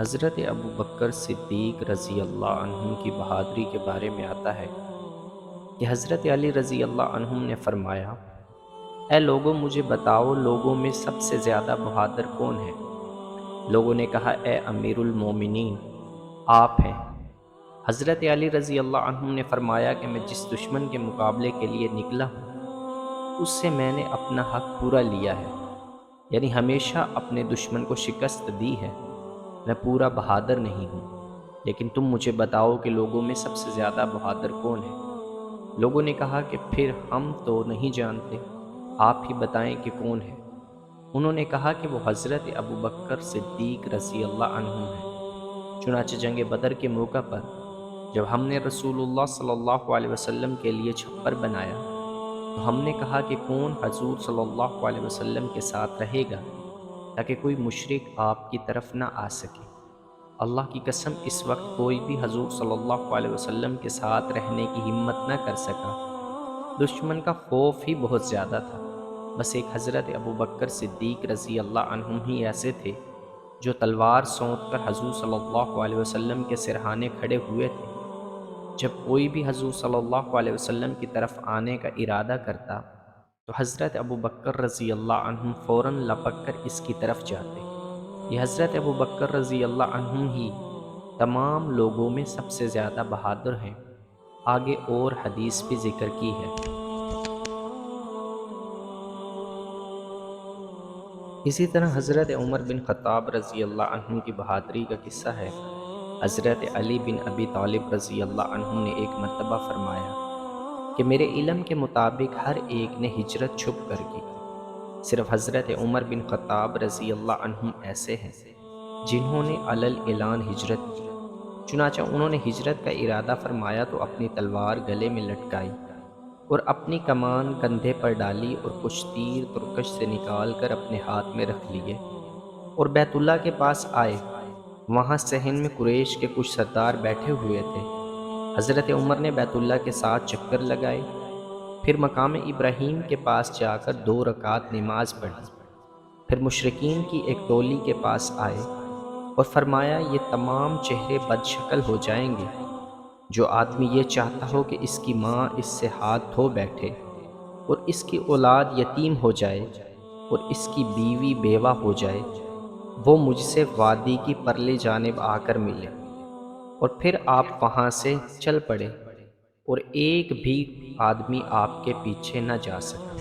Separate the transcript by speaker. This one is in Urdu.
Speaker 1: حضرت ابو بکر صدیق رضی اللہ عنہ کی بہادری کے بارے میں آتا ہے کہ حضرت علی رضی اللہ عنہ نے فرمایا، اے لوگوں مجھے بتاؤ لوگوں میں سب سے زیادہ بہادر کون ہے؟ لوگوں نے کہا، اے امیر المومنین، آپ ہیں۔ حضرت علی رضی اللہ عنہ نے فرمایا کہ میں جس دشمن کے مقابلے کے لیے نکلا ہوں اس سے میں نے اپنا حق پورا لیا ہے، یعنی ہمیشہ اپنے دشمن کو شکست دی ہے۔ میں پورا بہادر نہیں ہوں، لیکن تم مجھے بتاؤ کہ لوگوں میں سب سے زیادہ بہادر کون ہے؟ لوگوں نے کہا کہ پھر ہم تو نہیں جانتے، آپ ہی بتائیں کہ کون ہے؟ انہوں نے کہا کہ وہ حضرت ابو بکر صدیق رضی اللہ عنہ ہیں۔ چنانچہ جنگ بدر کے موقع پر جب ہم نے رسول اللہ صلی اللہ علیہ وسلم کے لیے چھپر بنایا تو ہم نے کہا کہ کون حضور صلی اللہ علیہ وسلم کے ساتھ رہے گا تاکہ کوئی مشرک آپ کی طرف نہ آ سکے۔ اللہ کی قسم اس وقت کوئی بھی حضور صلی اللہ علیہ وسلم کے ساتھ رہنے کی ہمت نہ کر سکا۔ دشمن کا خوف ہی بہت زیادہ تھا، بس ایک حضرت ابو بکر صدیق رضی اللہ عنہ ہی ایسے تھے جو تلوار سونت کر حضور صلی اللہ علیہ وسلم کے سرہانے کھڑے ہوئے تھے۔ جب کوئی بھی حضور صلی اللہ علیہ وسلم کی طرف آنے کا ارادہ کرتا تو حضرت ابو بکر رضی اللہ عنہ فوراً لپک کر اس کی طرف جاتے۔ یہ حضرت ابو بکر رضی اللہ عنہ ہی تمام لوگوں میں سب سے زیادہ بہادر ہیں۔ آگے اور حدیث بھی ذکر کی ہے۔ اسی طرح حضرت عمر بن خطاب رضی اللہ عنہ کی بہادری کا قصہ ہے۔ حضرت علی بن ابی طالب رضی اللہ عنہ نے ایک مرتبہ فرمایا کہ میرے علم کے مطابق ہر ایک نے ہجرت چھپ کر کی، صرف حضرت عمر بن خطاب رضی اللہ عنہ ایسے ہیں جنہوں نے علل اعلان ہجرت کی۔ چنانچہ انہوں نے ہجرت کا ارادہ فرمایا تو اپنی تلوار گلے میں لٹکائی اور اپنی کمان کندھے پر ڈالی اور کچھ تیر ترکش سے نکال کر اپنے ہاتھ میں رکھ لیے اور بیت اللہ کے پاس آئے۔ وہاں صحن میں قریش کے کچھ سردار بیٹھے ہوئے تھے۔ حضرت عمر نے بیت اللہ کے ساتھ چکر لگائے، پھر مقام ابراہیم کے پاس جا کر 2 رکعت نماز پڑھی، پھر مشرکین کی ایک ٹولی کے پاس آئے اور فرمایا، یہ تمام چہرے بد شکل ہو جائیں گے۔ جو آدمی یہ چاہتا ہو کہ اس کی ماں اس سے ہاتھ دھو بیٹھے اور اس کی اولاد یتیم ہو جائے اور اس کی بیوی بیوہ ہو جائے، وہ مجھ سے وادی کی پرلی جانب آ کر ملے۔ اور پھر آپ وہاں سے چل پڑے اور ایک بھی آدمی آپ کے پیچھے نہ جا سکا۔